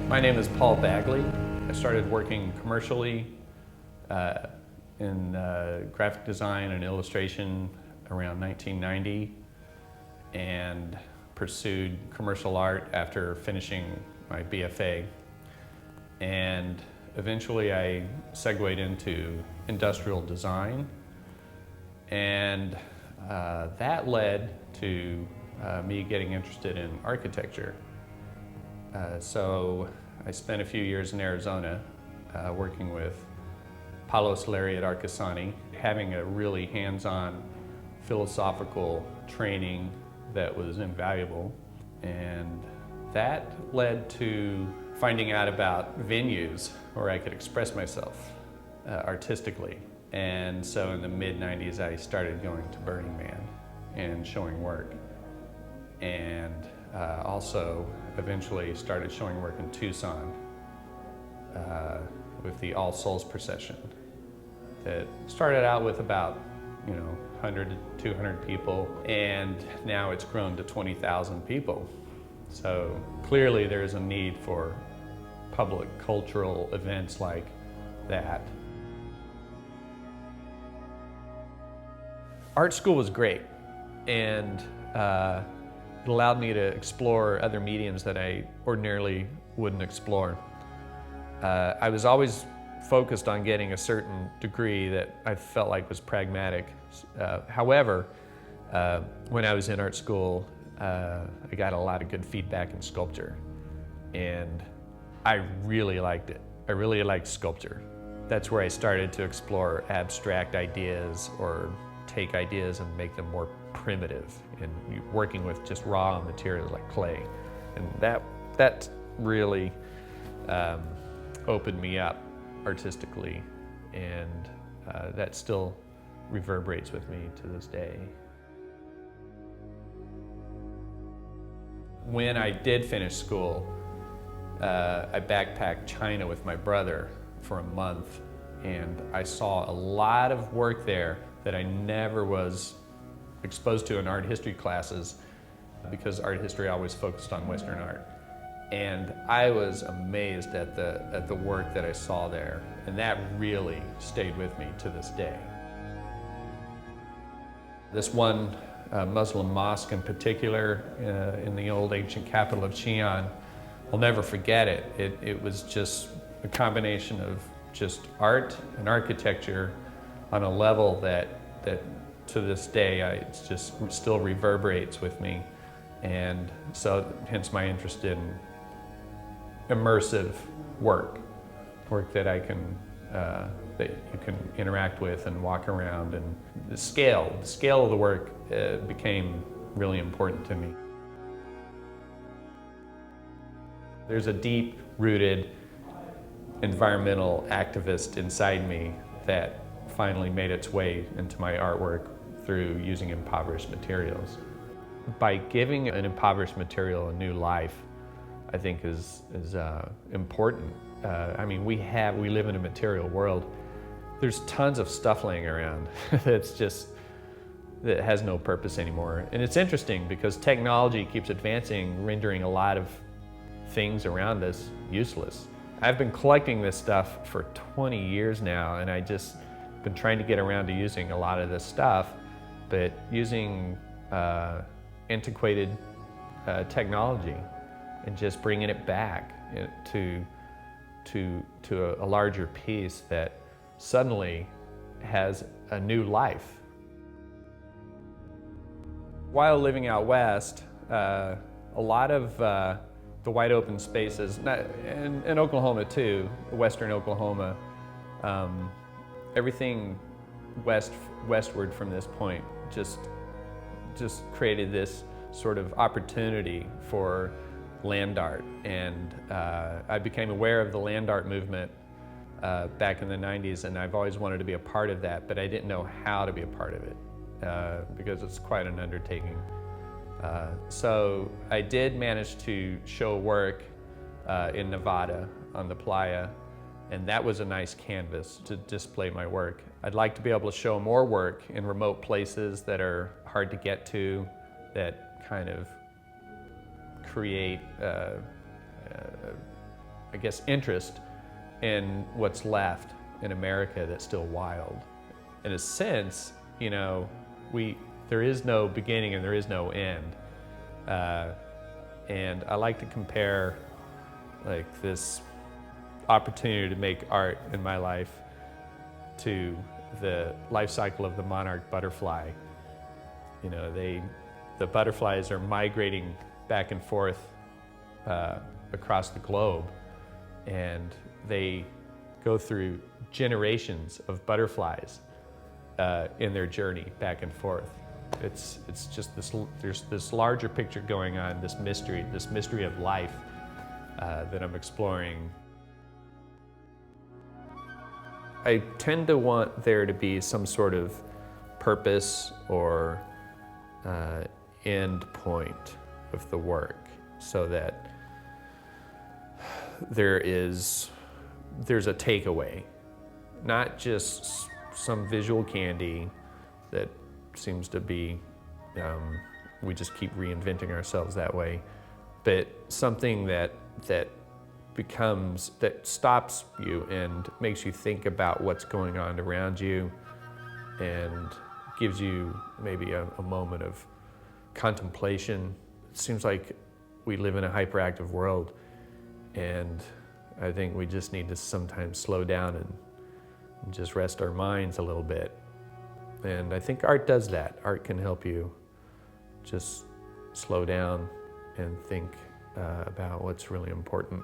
My name is Paul Bagley. I started working commercially in graphic design and illustration around 1990 and pursued commercial art after finishing my BFA. And eventually I segued into industrial design, and that led to me getting interested in architecture. So I spent a few years in Arizona working with Paolo Soleri at Arcasani, having a really hands-on philosophical training that was invaluable. And that led to finding out about venues where I could express myself artistically. And so in the mid-90s I started going to Burning Man and showing work. And also eventually started showing work in Tucson with the All Souls procession that started out with about 100 to 200 people, and now it's grown to 20,000 people. So clearly there's a need for public cultural events like that. Art school was great, and it allowed me to explore other mediums that I ordinarily wouldn't explore. I was always focused on getting a certain degree that I felt like was pragmatic. However, when I was in art school, I got a lot of good feedback in sculpture, and I really liked it. I really liked sculpture. That's where I started to explore abstract ideas, or take ideas and make them more primitive, and working with just raw materials like clay. And that really opened me up artistically, and that still reverberates with me to this day. When I did finish school, I backpacked China with my brother for a month, and I saw a lot of work there that I never was exposed to in art history classes, because art history always focused on Western art. And I was amazed at the work that I saw there, and that really stayed with me to this day. This one Muslim mosque in particular, in the old ancient capital of Xi'an, I'll never forget it. It was just a combination of just art and architecture on a level that to this day it just still reverberates with me. And so hence my interest in immersive work that I can that you can interact with and walk around. And the scale of the work became really important to me. There's a deep-rooted environmental activist inside me that finally made its way into my artwork through using impoverished materials. By giving an impoverished material a new life, I think is important. I mean, we live in a material world. There's tons of stuff laying around that has no purpose anymore. And it's interesting because technology keeps advancing, rendering a lot of things around us useless. I've been collecting this stuff for 20 years now, and I just been trying to get around to using a lot of this stuff, but using antiquated technology and just bringing it back to a larger piece that suddenly has a new life. While living out west, a lot of the wide open spaces, in Oklahoma too, western Oklahoma, everything westward from this point just created this sort of opportunity for land art. And I became aware of the land art movement back in the 90s, and I've always wanted to be a part of that, but I didn't know how to be a part of it because it's quite an undertaking. So I did manage to show work in Nevada on the playa, and that was a nice canvas to display my work. I'd like to be able to show more work in remote places that are hard to get to, that kind of create I guess, interest in what's left in America that's still wild. In a sense, you know, there is no beginning and there is no end. And I like to compare like this opportunity to make art in my life to the life cycle of the monarch butterfly. You know, the butterflies are migrating back and forth across the globe, and they go through generations of butterflies in their journey back and forth. It's just there's this larger picture going on, this mystery of life that I'm exploring. I tend to want there to be some sort of purpose or end point of the work, so that there's a takeaway, not just some visual candy that seems to be, we just keep reinventing ourselves that way, but something that stops you and makes you think about what's going on around you and gives you maybe a moment of contemplation. It seems like we live in a hyperactive world, and I think we just need to sometimes slow down and just rest our minds a little bit. And I think art does that. Art can help you just slow down and think about what's really important.